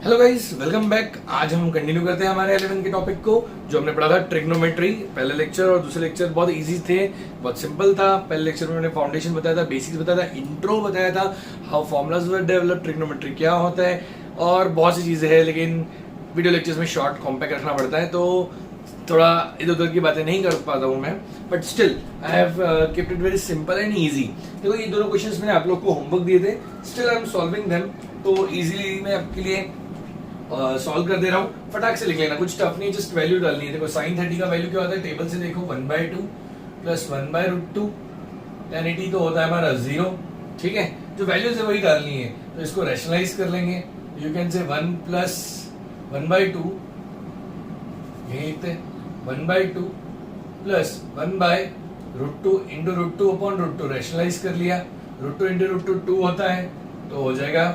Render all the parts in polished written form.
Hello guys, welcome back. आज हम continue करते हैं हमारे 11 के टॉपिक को जो हमने पढ़ा था ट्रिग्नोमेट्री। पहले लेक्चर और दूसरे लेक्चर बहुत इजी थे, बहुत सिंपल था। पहले लेक्चर में मैंने फाउंडेशन बताया था, बेसिक्स बताया था, इंट्रो बताया था, how formulas were develop, trigonometry क्या होता है और बहुत सी चीजें हैं। लेकिन वीडियो लेक्चर्स में शॉर्ट कॉम्पैक्ट रखना पड़ता है तो थोड़ा इधर उधर की बातें नहीं कर पाता हूँ मैं, but still I have kept it very simple and easy. देखो ये दोनों क्वेश्चंस मैंने आप लोग को होमवर्क दिए थे, still I am solving them, तो इजीली मैं आपके लिए सॉल्व कर दे रहा हूँ। फटाक से लिख लेना, कुछ टफ नहीं, जस्ट वैल्यू डालनी है। देखो साइन 30 का वैल्यू क्या होता है, टेबल से देखो 1/2 प्लस 1/√2, tan 80 तो होता है हमारा 0। ठीक है, जो वैल्यूज है वही डालनी है, तो इसको रैशनलाइज कर लेंगे। यू कैन से 1 प्लस 1/2, यही लिखते हैं 1/2 प्लस 1/√2 इंटू √2 अपॉन √2, रैशनलाइज कर लिया। √2 इंटू √2 2 होता है, तो हो जाएगा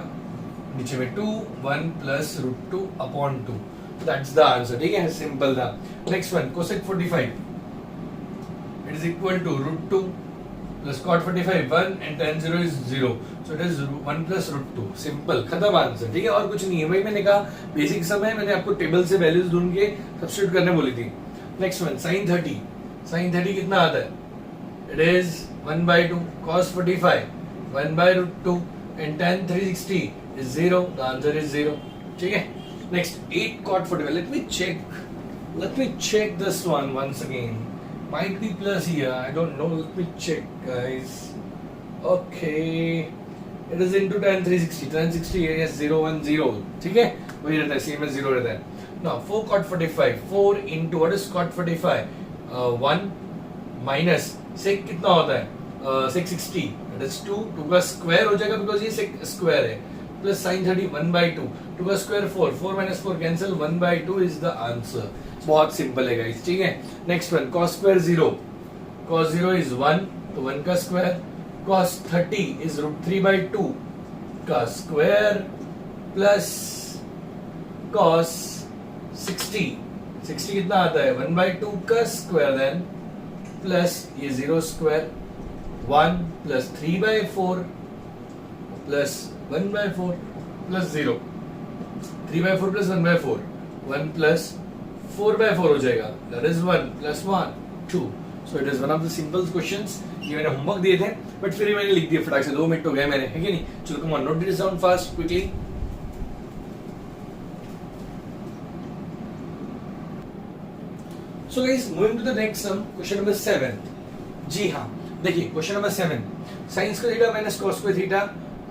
नीचे में 2 1 plus √2 upon 2, that's the answer. ठीक है, सिंपल था। Next one, cosec 45 it is equal to √2 plus cot 45 1 and tan 0 is 0, so it is 1 plus √2। Simple, खत्म आंसर। ठीक है, और कुछ नहीं है। वही मैंने कहा बेसिक समय मैंने आपको टेबल से वैल्यूज ढूंढ के सब्स्टिट्यूट करने बोली थी। नेक्स्ट वन, sin 30 कितना आता है, it is 1/2 cos 45 1/√2 and tan 360 is 0, the answer is 0. ठीक है, next 8 cot 45, let me check this one once again, might be plus here, I don't know, let me check guys. Okay, it is into tan 360 yes 0 1 0, ठीक है, वही रहता है, same as 0 रहता है। now 4 cot 45, 4 into what is cot 45, 1 minus sec कितना होता है, sec 60, that is 2 का स्क्वायर हो जाएगा बिकॉज ये sec स्क्वायर है, प्लस sin 30 1/2, 2 का square 4, 4 minus 4 cancel, 1/2 is the answer. बहुत सिंपल है गाइस। ठीक है, next one, cos square 0, cos 0 is 1, तो 1 का स्क्वायर, cos 30 इज √3/2 का स्क्वायर प्लस cos 60 कितना आता है, 1/2 का स्क्वायर, देन प्लस ये 0 square 1 plus 3/4 plus 1/4 plus 0, 3/4 plus 1/4, 1 plus 4/4 हो जाएगा, that is 1 plus 1 2। So it is one of the simple questions. ये मैंने होमवर्क दिए थे बट फिर मैंने लिख दिया फटाक से, 2 मिनट हो गए मेरे, है कि नहीं। चलो come on, note this down fast quickly. So guys, moving to the next sum, question number 7। जी हाँ, देखिए question number 7, sin square theta minus cos square theta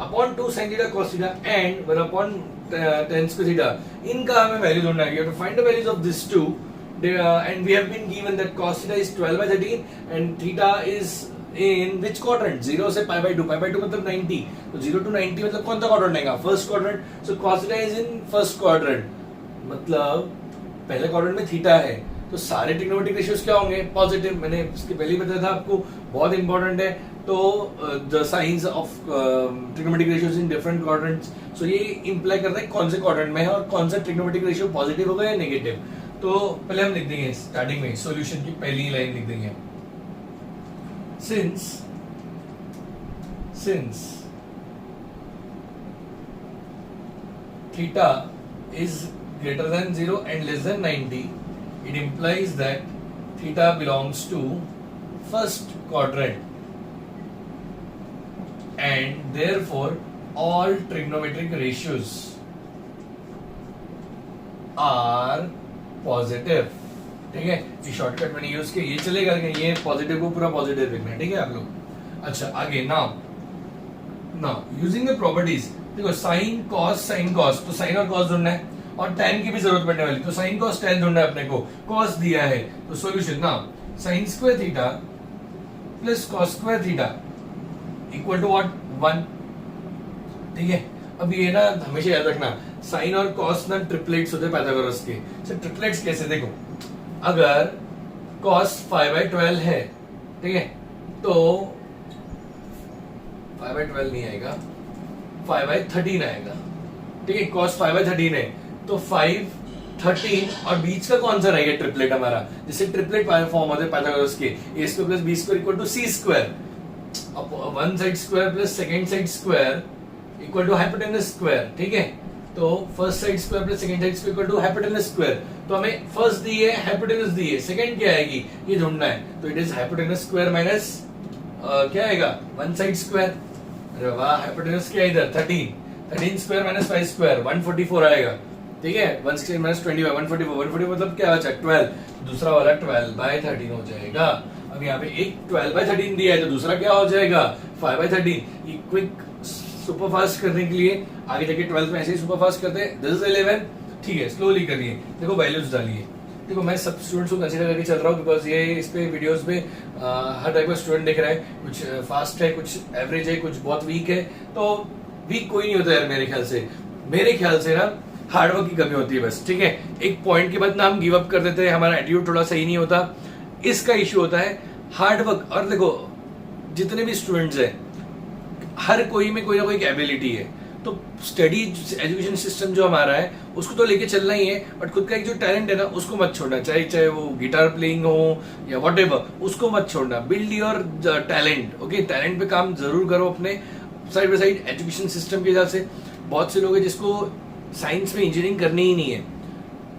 upon 2 sin theta cos theta and 1 upon tan square theta, इनका हमें value ढूंढना है। You have to find the values of this two and we have been given that cos theta is 12/13 and theta is in which quadrant, 0 से π/2, π/2 मतलब 90, तो 0 to 90 मतलब कौन सा क्वाड्रेंट आएगा, first quadrant. So cos theta is in first quadrant, मतलब पहले quadrant में थीटा है, तो सारे ट्रिग्नोमेट्रिक रेशियोज क्या होंगे, पॉजिटिव। मैंने इसके पहले ही बताया था आपको, बहुत इंपॉर्टेंट है। तो the science of trigonometric ratios in different quadrants, so ये इंप्लाई करता है कौन से क्वाड्रेंट में है और कौन सा ट्रिग्नोमेट्रिक रेशियो पॉजिटिव होगा या नेगेटिव। तो पहले हम लिख देंगे स्टार्टिंग में सॉल्यूशन की पहली लाइन लिख देंगे, since theta is greater than 0 and less than 90, it implies that theta belongs to first quadrant and therefore all trigonometric ratios are positive। ठीक है, ये शॉर्टकट मैंने यूज किया, ये चलेगा कि ये पॉजिटिव को पूरा पॉजिटिव लिखना है। ठीक है आप लोग। अच्छा आगे, नाउ यूजिंग द प्रॉपर्टीज, देखो साइन कॉस, तो साइन और कॉस ढूंढना है और tan की भी जरूरत पड़ने वाली, तो sin cos tan ढूंढना है अपने को, cos दिया है तो सॉल्यूशन ना sin square theta plus cos square theta equal to what, 1। ठीक है, अब ये ना हमेशा याद रखना, sin और cos ना ट्रिपलेट्स होते हैं पाइथागोरस के। सर ट्रिपलेट्स कैसे, देखो अगर cos 5/12 है, ठीक है, तो 5/12 नहीं आएगा, 5/13 आएगा। ठीक है, cos 5/13 है तो 5 13 और बीच का कौन सा रहेगा ट्रिपलेट हमारा, जिससे ट्रिपलेट फॉर्म होते हैं पाइथागोरस के, a square plus b square equal to c square, अब one side square plus second side square equal to hypotenuse square. ठीक है, तो first side square plus second side square equal to hypotenuse square. तो हमें first दी है, hypotenuse दी है, second क्या आएगी ये ढूंढना है। तो it is hypotenuse square minus क्या आएगा वन साइड स्क्वायर। अरे वाह, हाइपोटेनस क्या है इधर 13 स्क्वायर माइनस 5 स्क्वायर 144 आएगा। ठीक है, 116 माइनस 20 144 मतलब क्या बचा 12, दूसरा वाला 12/13 हो जाएगा। अब यहाँ पे एक 12/13 दिया है तो दूसरा क्या हो जाएगा 5/13। ये क्विक सुपर फास्ट करने के लिए आगे जाके 12 में ऐसे ही सुपर फास्ट करते हैं। दिस इज 11, ठीक है, स्लोली करिए। देखो वैल्यूज डालिए। देखो मैं सब स्टूडेंट्स को कंसीडर करके चल रहा हूँ बिकॉज ये इस पे वीडियोस पे हर टाइप का स्टूडेंट दिख रहा है। कुछ फास्ट है, कुछ एवरेज है, कुछ बहुत वीक है। तो वीक कोई नहीं होता यार मेरे ख्याल से ना हार्डवर्क की कमी होती है बस। ठीक है, एक पॉइंट के बाद ना हम गिव अप कर देते हैं, हमारा एटीट्यूड थोड़ा सही नहीं होता, इसका इश्यू होता है हार्डवर्क। और देखो जितने भी स्टूडेंट्स हैं हर कोई में कोई ना कोई एबिलिटी है। तो स्टडी एजुकेशन सिस्टम जो हमारा है उसको तो लेके चलना ही है, बट खुद का एक जो टैलेंट है ना उसको मत छोड़ना। चाहे वो गिटार प्लेइंग हो या व्हाटएवर, उसको मत छोड़ना। Build your talent. Okay, talent पे काम जरूर करो अपने side by side. Education system के हिसाब से बहुत से लोग हैं जिसको साइंस में इंजीनियरिंग करनी ही नहीं है,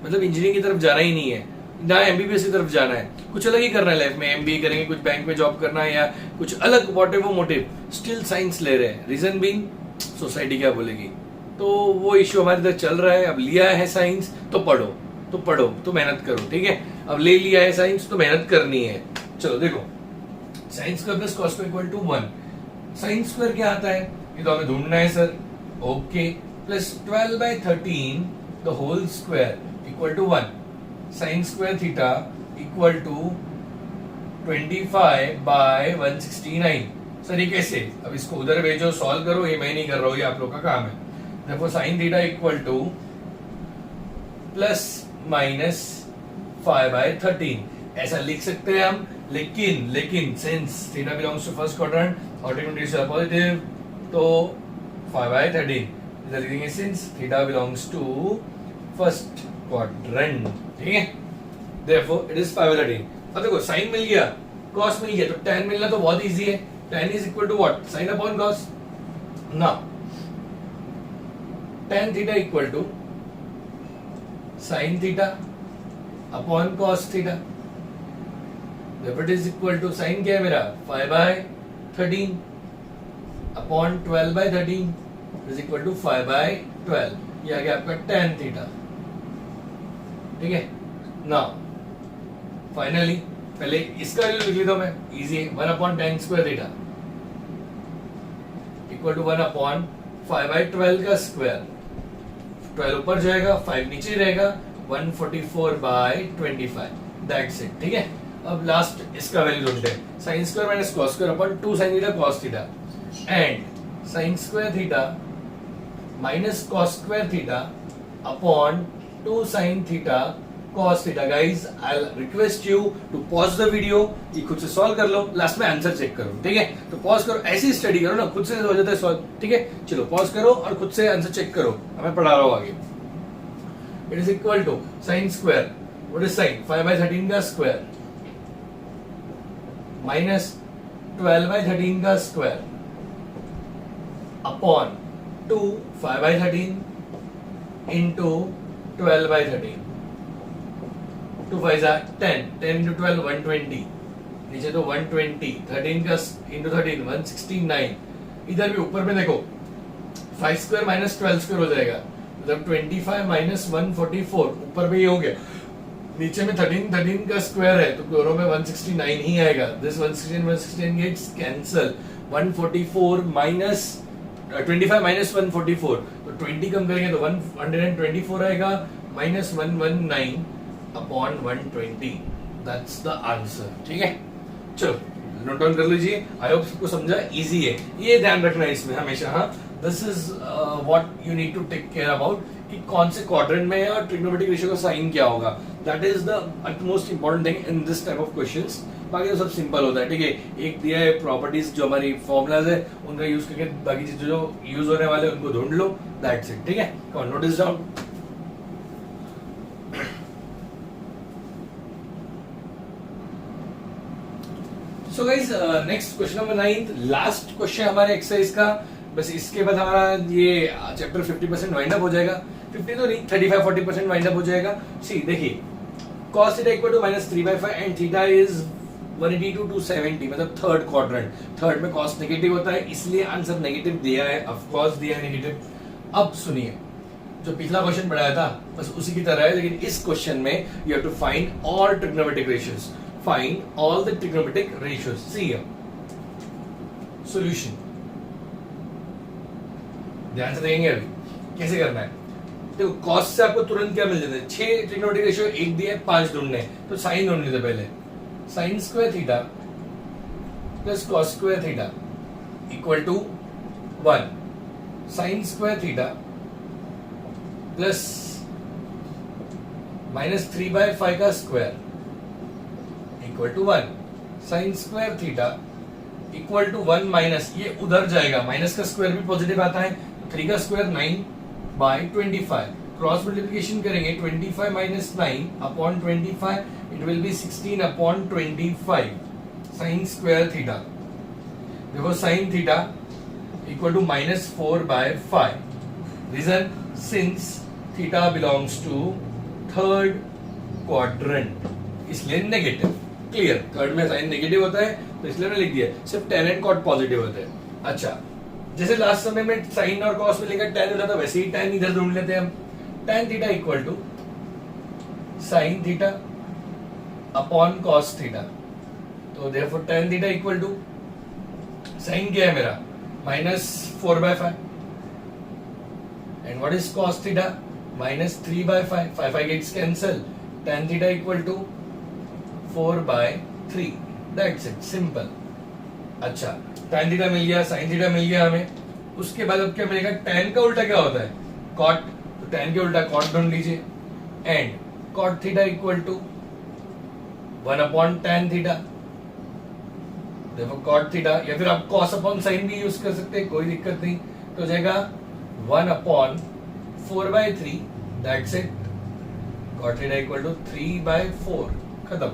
मतलब इंजीनियरिंग की तरफ जाना ही नहीं है, ना एमबीबीएस की तरफ जाना है, कुछ अलग ही करना है लाइफ में। एमबीए करेंगे, कुछ बैंक में जॉब करना है या कुछ अलग व्हाटएवर मोटिव, स्टिल साइंस ले रहे हैं। रीजन बीइंग सोसाइटी क्या बोलेगी। तो वो इश्यू हमारे इधर चल रहा है। अब लिया है साइंस तो पढ़ो तो मेहनत करो। ठीक है, अब ले लिया है साइंस तो मेहनत करनी है। चलो देखो, sine square plus cos square equal to 1। Sine square क्या आता है ये तो हमें ढूंढना है sir. Okay, plus 12/13 the whole square equal to 1। Sine square theta equal to 25/169। Sir ये कैसे? अब इसको उधर भेजो, सॉल्व करो, ये मैं नहीं कर रहा हूँ, ये आप लोग का काम है। देखो sine theta equal to plus minus 5/13 ऐसा लिख सकते हैं हम। लेकिन since theta belongs to first quadrant और ट्रिग्नोमेट्री से पॉजिटिव, तो 5/13 इधर लिखेंगे since theta belongs to first quadrant. ठीक है, देयरफॉर इट इज 5/13। अब देखो साइन मिल गया, कॉस मिल गया, तो tan मिलना तो बहुत इजी है। tan is equal to what? Sin upon cos. Now tan theta equal to sin theta upon cos theta. Therefore it is equal to sin क्या है मेरा 5/13 upon 12/13 is equal to 5/12। ये आ गया आपका tan theta। ठीक है, now finally पहले इसका वैल्यू लिख लेता हूं मैं, इजी है। 1/tan square theta equal to 1/5/12 का स्क्वायर। 12 ऊपर जाएगा, 5 नीचे रहेगा, 144/25। That's it. ठीक है, अब लास्ट इसका वैल्यू ढूंढते हैं। Sine square minus cos square upon 2 sin theta cos theta and sign square theta minus cos square theta upon 2 sin theta cos theta। guys I'll request you to pause the video, ये खुद से solve कर लो, last में answer check करो। ठीक है, तो pause करो, ऐसी स्टडी करो ना, खुद से हो जाता है सॉल्व। ठीक है, चलो पॉज करो और खुद से आंसर चेक करो, मैं पढ़ा रहा हूँ आगे। It is equal to sine square, what is sine 5/13 का स्क्वायर माइनस 12/13 का स्क्वायर अपॉन 2 5/13 इंटू 12/13। 2 5 10 10 into 12 120, नीचे तो 120, 13 का इंटू 13 169। इधर भी ऊपर में देखो 5 स्क्वायर माइनस 12 स्क्वायर हो जाएगा, मतलब 25 माइनस 144 ऊपर में ये हो गया। नीचे में 13 का स्क्वायर है तो दोनों में 169 ही आएगा। This 169 gets cancel. 144 minus 25 minus 144, तो 20 कम करेंगे तो 124 आएगा, minus 119 upon 120। That's the answer. ठीक है, चलो नोट डाउन कर लीजिए। आई होप सबको समझा, इजी है, ये ध्यान रखना है इसमें हमेशा। हाँ, this is what you need to take care about कि कौन से क्वाड्रेंट में है और ट्रिग्नोमेट्रिक रेशियो का साइन क्या होगा। That is the most important thing in this type of questions. बाकी तो सब सिंपल होता है। ठीक है, एक दिया है प्रॉपर्टीज जो हमारी फॉर्मूलाज है उनका यूज करके बाकी चीजें जो यूज होने वाले उनको ढूंढ लो। That's it. ठीक है, कौन note this down. So guys, next question number 9, last question हमारे एक्सरसाइज का। बस इसके बाद हमारा ये चैप्टर 50% वाइंड अप हो जाएगा। 50 तो नहीं, 35-40% वाइंड अप हो जाएगा। सी देखिए, cos theta equal to -3/5 and theta is 180 to 270, मतलब थर्ड क्वाड्रेंट। थर्ड में cos नेगेटिव होता है, इसलिए आंसर नेगेटिव दिया है, ऑफ कोर्स दिया है नेगेटिव। अब सुनिए, जो पिछला क्वेश्चन पढ़ाया था बस उसी की तरह है, लेकिन इस क्वेश्चन में you have to find all trigonometric ratios. Find all the trigonometric ratios. See here solution, ध्यान से देखेंगे अभी कैसे करना है। देखो कॉस से आपको तुरंत क्या मिल जाता है, 6 ट्रिग्नोमेट्रिक रेशियो, एक दिया है 5 ढूंढने, तो साइन ढूंढ लेते पहले। Sine square theta plus cos square theta equal to 1, sine square theta plus -3/5 का square equal to 1, sine square theta equal to 1 minus, ये उधर जाएगा, माइनस का स्क्वायर भी पॉजिटिव आता है, 3 का स्क्वायर 9/25, क्रॉस मल्टीप्लिकेशन करेंगे 25 minus 9 upon 25, it will be 16 upon 25, sine square theta. देखो sine theta equal to -4/5, reason since theta belongs to third quadrant, इसलिए नेगेटिव। क्लियर, थर्ड में साइन नेगेटिव होता है तो इसलिए मैंने लिख दिया, सिर्फ tan एंड cot पॉजिटिव होते हैं। अच्छा, जैसे लास्ट समय में साइन और cos में लेकर tan होता था, वैसे ही tan इधर ढूंढ लेते हैं हम। tan theta equal to sine theta upon cos theta, तो therefore tan theta equal to sine क्या है मेरा -4/5 and what is cos theta -3/5, 5 gets cancel, tan theta equal to 4/3, that's it, simple. अच्छा, tan थीटा मिल गया, sin theta मिल गया हमें, उसके बाद अब क्या मिलेगा, tan का उल्टा क्या होता है cot, तो tan के उल्टा cot ढूंढ लीजिए, and cot theta equal to 1 upon tan theta, देखो cot थीटा, या फिर आप cos अपॉन sin भी यूज कर सकते हैं, कोई दिक्कत नहीं, तो हो जाएगा 1 upon 4/3, that's it, cot theta equal to 3/4, खत्म।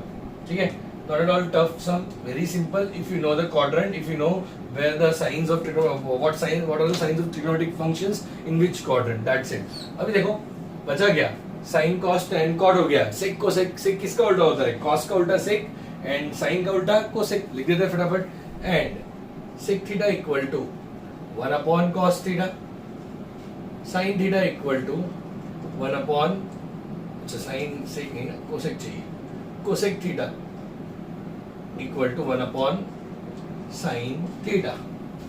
ठीक है, not at all tough sum, very simple if you know the quadrant, if you know where the signs of what are the signs of trigonometric functions in which quadrant, that's it। अभी देखो बचा क्या, sin cos tan cot हो गया, sec cosec, sec किसका उल्टा होता है, cos का उल्टा sec एंड sin का उल्टा cosec, लिख देते हैं फटाफट, and sec theta equal to 1 upon cos theta, sin theta equal to 1 upon, अच्छा sin sec नहीं ना, cosec चाहिए, cosec theta equal to 1 upon sine theta,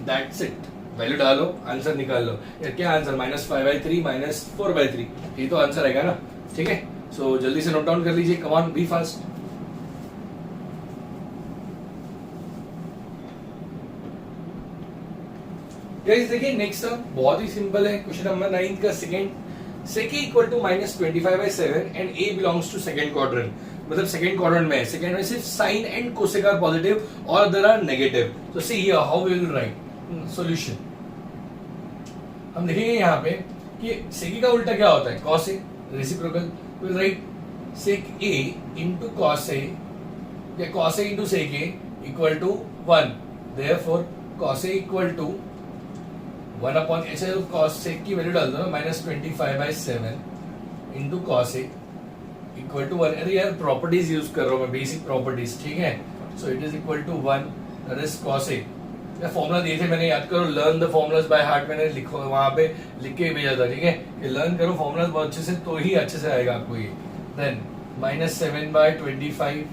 that's it. Value डालो, आंसर निकाल लो। यार क्या आंसर, -5/3 -4/3, ये तो आंसर आएगा ना। ठीक है, सो जल्दी से नोट डाउन कर लीजिए, come on, be fast. Guys देखिए नेक्स्ट बहुत ही सिंपल है, क्वेश्चन नंबर 9 का second, sec equal to -25/7 and a belongs to second quadrant, मतलब सेकंड क्वाड्रेंट में है, सेकंड में सिर्फ sine and cosec are positive और अदर आर नेगेटिव। तो see here how we will write solution. हम देखेंगे यहाँ पे कि सेक का उल्टा क्या होता है, cos a, reciprocal, we will write sec a into cos a या cos a into sec a equal to 1, therefore cos a equal to 1 upon, ऐसे cos sec की वैल्यू डाल दो ना, -25/7 into cos a equal to 1। अरे यार properties use कर रहा हूँ मैं, बेसिक प्रॉपर्टीज, ठीक है। So it is equal to 1, that is cos a। या फॉर्मूला दिए थे मैंने, याद करो, learn the formulas by heart, मैंने लिखो वहां पे लिख के भेजा था, ठीक है, कि लर्न करो फॉर्मूलाज बहुत अच्छे से, तो ही अच्छे से आएगा आपको ये। देन -7/25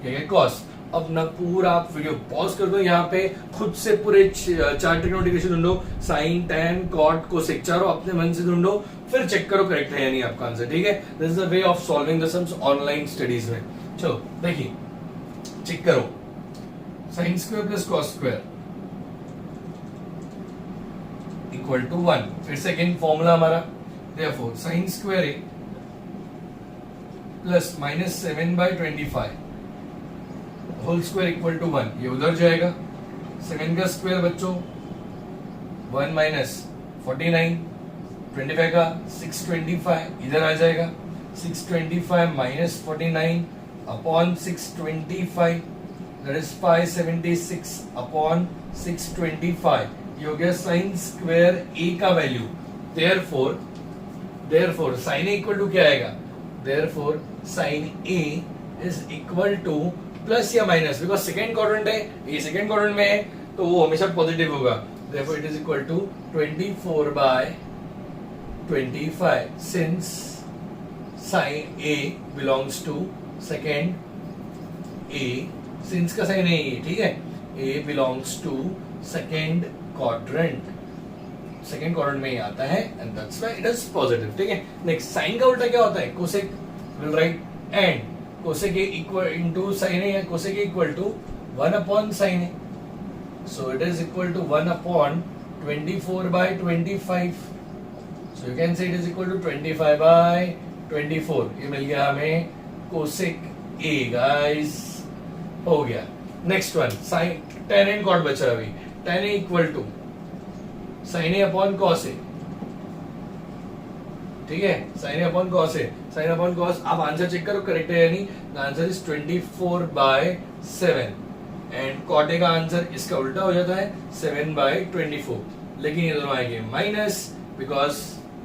ये cos। अब ना पूरा आप वीडियो पॉज कर दो, यहाँ पे खुद से पूरे 4 ट्रिग्नोमेट्रिक ढूंढो, साइन टैन कॉट कोसेक, चारों अपने मन से ढूंढो, फिर चेक करो करेक्ट है या नहीं आपका आंसर। ठीक है, this is the way of solving the sums online studies में। चलो देखिए, चेक करो, sine square plus cos square equal to 1, फिर सेकेंड फॉर्मूला हमारा, therefore sine square A plus -7/25 whole square equal to 1, ये उधर जाएगा, 7 का स्क्वायर बच्चों 1 माइनस 49, 25 का 625 इधर आ जाएगा, 625 minus 49 upon 625, that is 576 upon 625, ये हो गया साइन स्क्वायर ए का value, therefore sin A equal to क्या आएगा, therefore sin A is equal to plus या माइनस, बिकॉज सेकेंड क्वाड्रेंट है, ये सेकेंड क्वाड्रेंट में है तो वो हमेशा पॉजिटिव होगा, therefore it is equal to 24/25 since sin A belongs to second A, since का साइन है ये, ठीक है, A belongs to second quadrant में ही आता है and that's why it is positive, ठीक है. नेक्स्ट साइन का उल्टा क्या होता है, cosec, will write and cosec A equal into sine A है, cosec A equal to 1 upon sine A, so it is equal to 1 upon 24/25, so you can say it is equal to 25/24. ये मिल गया हमें cosec A guys, हो गया. Next one sine tan and cot बचा अभी, tan A equal to sin A upon cos A, ठीक है, sin A upon cos A, sin upon cos. आप आंसर चेक करो करेक्ट है या नहीं. The answer is 24/7 and cot A का आंसर इसका उल्टा हो जाता है 7/24, लेकिन ये दोनों आएंगे माइनस बिकॉज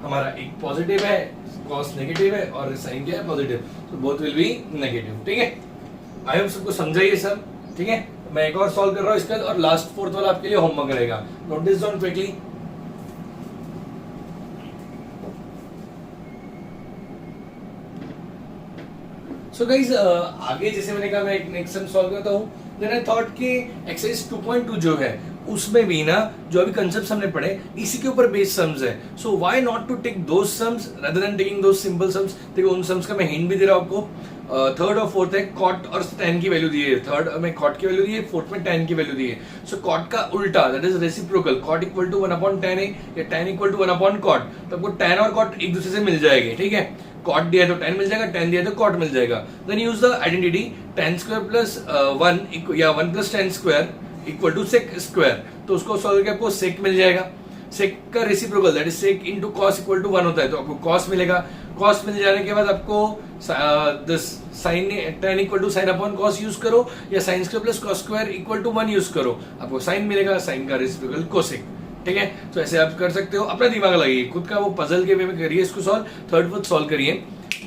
हमारा एक पॉजिटिव है, cos नेगेटिव है और sin क्या है पॉजिटिव, तो बोथ विल बी नेगेटिव, ठीक है. आई होप सबको समझा ये सब, ठीक है. मैं एक और सॉल्व कर रहा हूँ इसका और लास्ट फोर्थ वाला आपके लिए होमवर्क रहेगा. Note this down quickly. So guys आगे जैसे मैंने कहा मैं एक नेक्स्ट सम सॉल्व करता हूँ. देन आई थॉट कि एक्सरसाइज 2.2 जो है उसमें भी ना जो अभी कंसेप्ट्स हमने पढ़े इसी के ऊपर बेस्ड सम्स है. So why not to take those sums rather than taking those simple sums. देखो उन सम्स का मैं हिंट भी दे रहा हूँ आपको. थर्ड और फोर्थ है कॉट और tan की वैल्यू दी है, थर्ड में कॉट की वैल्यू दी है, फोर्थ में tan की वैल्यू दी है. सो कॉट का उल्टा that is reciprocal, cot equal to 1 upon tan A या tan equal to 1 upon cot, तो आपको tan और कॉट एक दूसरे से मिल जाएंगे, ठीक है. कॉट दिया है तो tan मिल जाएगा, tan दिया है तो कॉट मिल जाएगा. Then use the identity tan square plus 1 या 1 plus tan square equal to sec square, तो उसको सॉल्व करके आपको sec मिल जाएगा. sec का reciprocal that is sec into cos equal to 1 होता है, तो आपको cos मिलेगा. cos मिल जाने के बाद आपको this sin tan equal to sin upon cos use करो या sin square plus cos square equal to 1 use करो, आपको sin मिलेगा. sin का रेसिप्रोकल cosec, ठीक है. तो ऐसे आप कर सकते हो, अपना दिमाग लगाइए, खुद का वो पजल के वे में करिए इसको सॉल्व. थर्ड फोर्थ सॉल्व करिए.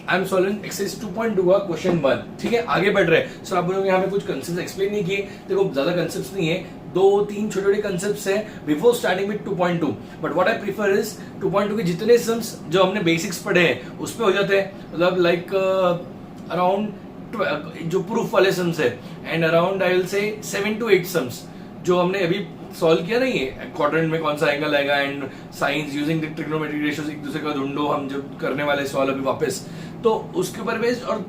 आई एम सॉल्विंग एक्सरसाइज 2.2 का क्वेश्चन 1, ठीक है. आगे बढ़ रहे हैं. सो आप बोलोगे यहाँ पे कुछ कंसेप्ट एक्सप्लेन नहीं किए. देखो ज्यादा कंसेप्ट्स नहीं है, 2-3 छोटे छोटे कंसेप्ट्स हैं before starting with 2.2. But what I prefer is 2.2 के जितने सम्स जो हमने बेसिक्स पढ़े हैं उस पे हो जाते हैं, मतलब लाइक अराउंड जो प्रूफ वाले सम्स है and around I will say 7 to 8 sums जो हमने अभी सॉल्व किया नहीं है. क्वाड्रेंट में कौन सा एंगल आएगा and science using the trigonometric ratios एक दूसरे का ढूंढो, हम जो करने वाले सॉल्व अभी वापस, तो उसके ऊपर बेस्ड और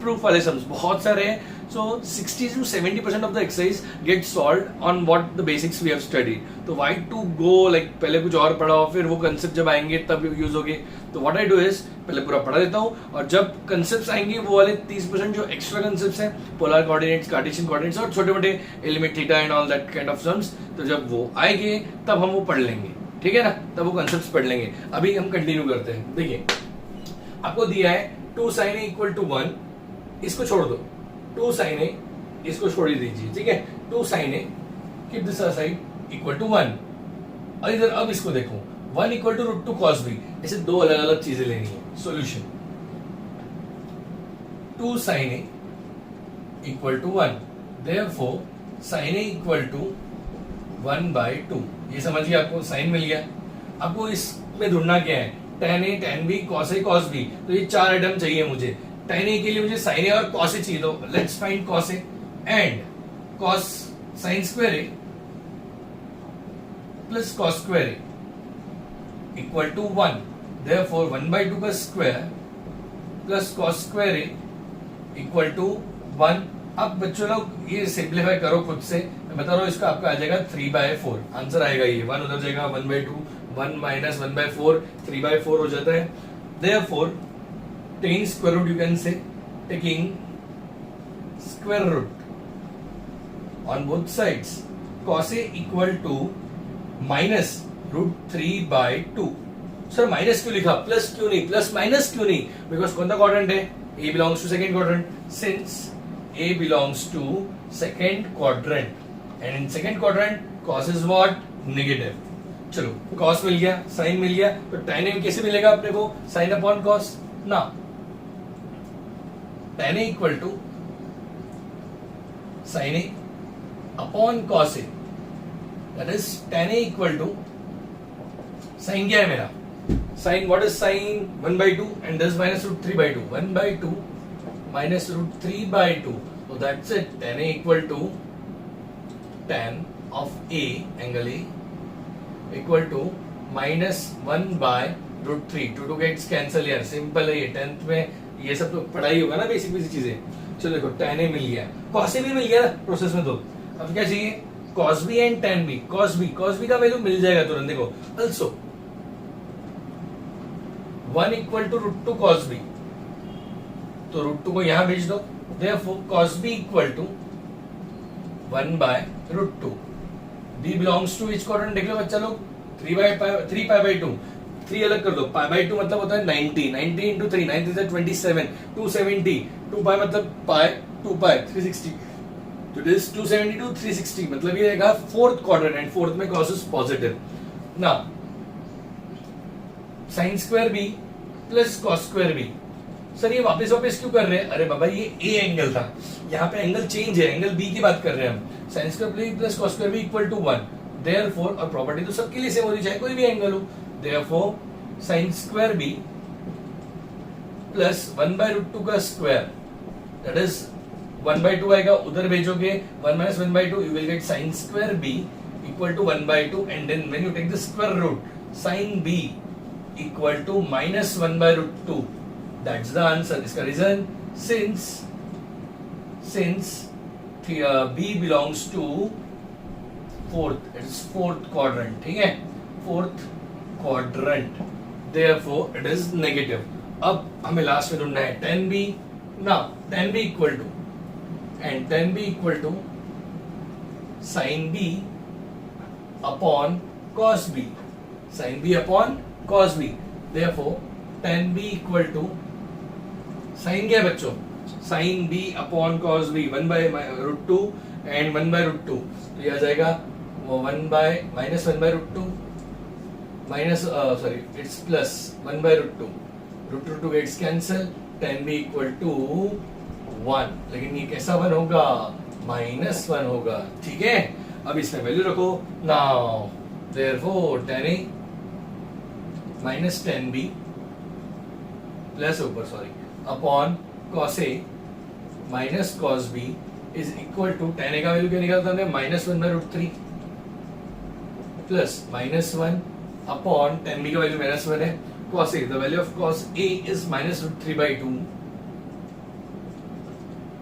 प्रूफ वाले सम्स बहुत सारे हैं. So 60 to 70% of the exercise gets solved on what the basics we have studied. तो why to go like पहले कुछ और पढ़ाओ फिर वो concept जब आएंगे तब यूज होंगे. तो what I do is पहले पूरा पढ़ा देता हूँ और जब concepts आएंगे वो वाले 30% जो extra concepts हैं, polar coordinates, Cartesian coordinates और छोटे मोटे element theta and all that kind of sums, तो जब वो आएंगे तब हम वो पढ़ लेंगे, ठीक है ना, तब वो concepts पढ़ लेंगे. अभी हम कंटिन्यू करते हैं. देखिए आपको दिया है 2 sin A इक्वल टू 1, इसको छोड़ दो, 2 sin A इसको छोड़ ही दीजिए, ठीक है. 2 sin A keep this aside equal to 1. और इधर अब इसको देखो 1 equal to root 2 cos B. ऐसे दो अलग अलग चीजें लेनी है. Solution 2 sin A equal to 1, therefore sin A equal to 1/2. ये समझिए आपको साइन मिल गया. आपको इसमें ढूंढना क्या है, tan A tan B cos A cos B. तो ये 4 आइटम चाहिए मुझे. tan A के लिए मुझे sin A और cos A चाहिए, तो let's find cos A and cos sin square A plus cos square A equal to 1. Therefore 1/2 का square plus cos square A equal to 1. अब बच्चों लोग ये सिंप्लीफाई करो खुद से, मैं बता रहा हूँ. इसका आपका आ जाएगा 3/4. आंसर आएगा ये 1 उधर जाएगा 1/2, 1 minus 1/4, 3/4 हो जाता है. Therefore taking square root, you can say taking square root on both sides, cos A equal to minus root 3/2. Sir minus क्यों लिखा, प्लस क्यों नहीं, प्लस माइनस क्यों नहीं? बिकॉज कौन सा क्वाड्रेंट है, A belongs to second quadrant. Since A belongs to second quadrant and in second quadrant cos is what, negative. चलो कॉस मिल गया, साइन मिल गया, तो tan a कैसे मिलेगा अपने को, साइन अपॉन कॉस ना, tan a equal to sine a upon cos a, that is tan a equal to sine क्या है मेरा, sine what is sine 1/2 and this minus root 3/2, 1/2 minus root 3/2, so that's it, tan a equal to tan of a angle a equal to minus 1/√3, 2 gets cancel यार, simple है ये, 10th में ये सब तो पढ़ाई होगा ना, बेसिक चीजें। चलो देखो tan a मिल गया, cos a भी मिल गया प्रोसेस में, तो अब क्या चाहिए, cos b and tan b, cos b का वैल्यू मिल जाएगा तुरंत, देखो also 1 equal to √2 cos b, तो √2 को यहां भेज दो, therefore cos b equal to 1/√2, b belongs to which quadrant देख लो बच्चा लोग, 3 3 अलग कर दो, π/2 मतलब होता है 90, 90 into 3, 9 is 27, 270, 2π मतलब π, 2π 360, तो it is 270 to 360, मतलब ये रहेगा फोर्थ क्वाड्रेंट, एंड फोर्थ में cos is पॉजिटिव ना, sin square b plus cos square b, sir ये वापस क्यों कर रहे हैं, अरे बाबा ये a एंगल था, यहाँ पे एंगल चेंज है, एंगल b की बात कर रहे हैं हम, sin square b plus cos square b equal to 1, therefore, और प्रॉपर्टी तो सबके लिए सेम होनी चाहिए, कोई भी एंगल हो, therefore sin square b plus 1/√2 का स्क्वायर, दैट इज 1/2 आएगा, उधर भेजोगे 1 minus 1/2, you will get sin square b equal to 1/2, and then when you take the square root, sin b equal to minus 1/√2, that's the answer. इसका reason, since b belongs to fourth, it is fourth quadrant, ठीक है, fourth quadrant, therefore it is negative. अब हमें last में ढूंढना है tan b, now tan b equal to, and tan b equal to sin b upon cos b, sin b upon cos b, therefore tan b equal to, sin क्या है बच्चों, sin b upon cos b, 1/√2 and 1/√2, तो ये आ जाएगा वो 1/(-1/√2) minus sorry it's plus 1/√2, √2 gets cancel, tan b equal to 1, लेकिन ये कैसा 1 होगा, -1 होगा, ठीक है। अब इसमें वैल्यू रखो, now therefore tan a minus tan b plus ऊपर sorry upon cos a minus cos b is equal to, tan a का वैल्यू क्या निकालता हमने, -1/√3 प्लस -1 अपॉन tan b का वैल्यू -1 है, cos a, the value of cos a is -√3/2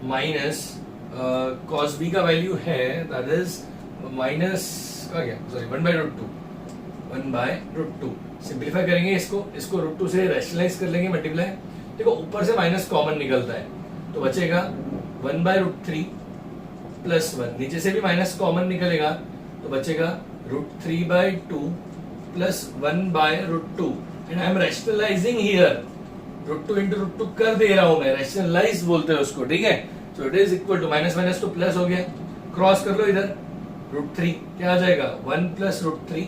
minus cos b का value है, that is minus क्या गया, सॉरी 1/√2, सिंपलीफाई करेंगे इसको √2 से रैशनलाइज कर लेंगे, मल्टीप्लाई, देखो ऊपर से माइनस कॉमन निकलता है, तो बचेगा 1/√3 प्लस 1, नीचे से भी माइनस कॉमन निकलेगा, तो बचेगा √3/2 plus 1/√2, and I am rationalising here, √2 into √2 कर दे रहा हूं मैं, रैशनलाइज बोलते हैं उसको, ठीक है। So it is equal to minus तो प्लस हो गया, क्रॉस कर लो इधर, √3 क्या आ जाएगा, 1 प्लस √3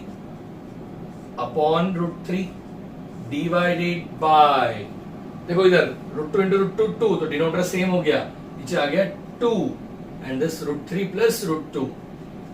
अपॉन √3 डिवाइडेड बाय, देखो इधर √2 into √2 2, तो डिनोमिनेटर सेम हो गया, नीचे आ गया 2, एंड दिस √3 प्लस √2,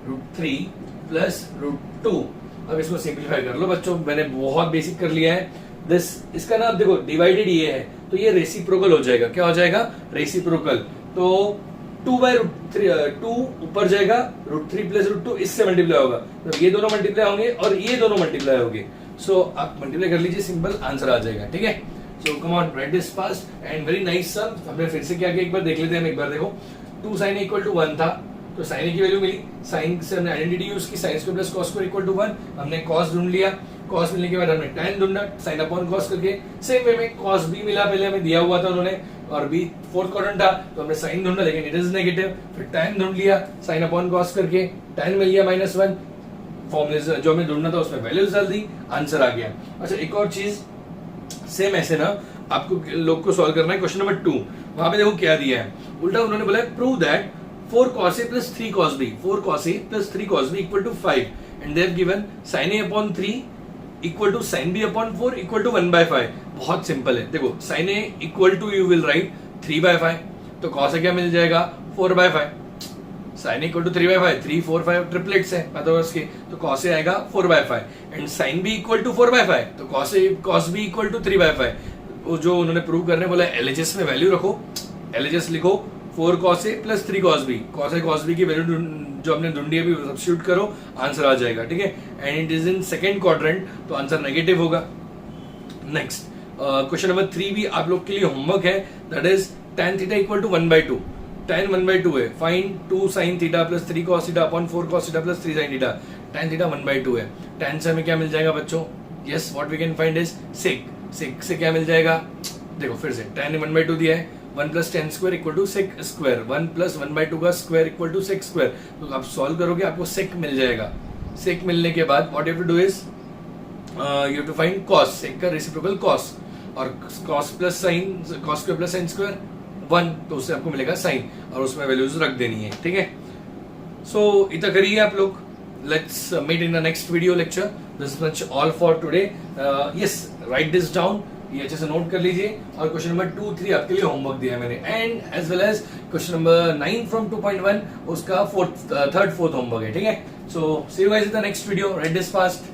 √3 प्लस √2। अब इसको सिंपलीफाई कर लो बच्चों, मैंने बहुत बेसिक कर लिया है दिस, इसका ना देखो डिवाइडेड ये है, तो ये रेसिप्रोकल हो जाएगा, क्या हो जाएगा, रेसिप्रोकल, तो 2/√2 ऊपर जाएगा, √3 प्लस √2 इससे मल्टीप्लाई होगा, तो ये दोनों मल्टीप्लाई होंगे और ये दोनों मल्टीप्लाई होंगे, सो आप मल्टीप्लाई कर लीजिए, सिंपल आंसर आ जाएगा, ठीक है। So come on, write this fast and very nice sum, हमने फिर से क्या किया, एक बार देख लेते हैं, हम एक बार देखो, 2 sin a इक्वल टू 1 था, तो sin a की वैल्यू मिली, sin से हमने आइडेंटिटी यूज की, sin square plus cos square equal to 1, हमने cos ढूंढ लिया, cos मिलने के बाद हमने tan ढूंढा, sin अपॉन cos करके, सेम वे में cos b मिला, पहले हमें दिया हुआ था उन्होंने, और b फोर्थ क्वाड्रेंट था, तो हमने sin ढूंढा, लेकिन इट इज नेगेटिव, फिर tan ढूंढ लिया, sin अपॉन cos करके, tan मिल गया -1, फॉर्मूले जो हमें ढूंढना था उसमें वैल्यूज डाल दी, आंसर आ गया। अच्छा एक और चीज, सेम ऐसे ना आपको लोग को सॉल्व करना है, क्वेश्चन नंबर 2, वहां पे देखो क्या दिया है, उल्टा उन्होंने बोला है prove that 4 cos a plus 3 cos b, 4 cos a plus 3 cos b equal to 5, and they have given sin a upon 3 equal to sin b upon 4 equal to 1/5। बहुत सिंपल है, देखो sin a equal to you will write 3/5, तो cos a क्या मिल जाएगा 4/5। sin a equal to 3/5, 3 4 5 triplets है Pythagoras के, तो cos a आएगा 4/5 and sin b equal to 4/5, तो cos b इक्वल टू 3/5। वो जो उन्होंने प्रूव करने बोला LHS में वैल्यू रखो, LHS लिखो 4 cos a plus 3 cos b, cos b की वैल्यू जो हमने ढूंढी है अभी सब्स्टिट्यूट करो, आंसर आ जाएगा, ठीक है। And it is in second quadrant, तो आंसर नेगेटिव होगा। नेक्स्ट क्वेश्चन नंबर 3 भी आप लोग के लिए होमवर्क है, that is tan theta equal to 1/2, tan 1/2 है, find 2 sin theta plus 3 cos theta upon 4 cos theta plus 3 sin theta. tan theta 1/2 है, tan से हमें क्या मिल जाएगा बच्चों, yes what we can find is sec से क्या मिल जाएगा, देखो फिर से tan 1/2 दिया है, 1 plus tan square equal to sec square, 1 plus 1/2 का square equal to sec square, तो आप सॉल्व करोगे आपको sec मिल जाएगा। sec मिलने के बाद what you have to do is you have to find cos, sec का रेसिप्रोकल cos, और cos plus sin, cos square plus sin square 1, तो उससे आपको मिलेगा sin, और उसमें वैल्यूज रख देनी है, ठीक है। सो इतना करिए आप लोग, let's meet in the next video lecture, this much all for today. Yes, write this down, ये अच्छे से नोट कर लीजिए, और क्वेश्चन नंबर 2 3 आपके लिए होमवर्क दिया है मैंने, and as well as question number 9 from 2.1 उसका थर्ड फोर्थ होमवर्क है, ठीक है। So see you guys in the next video, write this fast.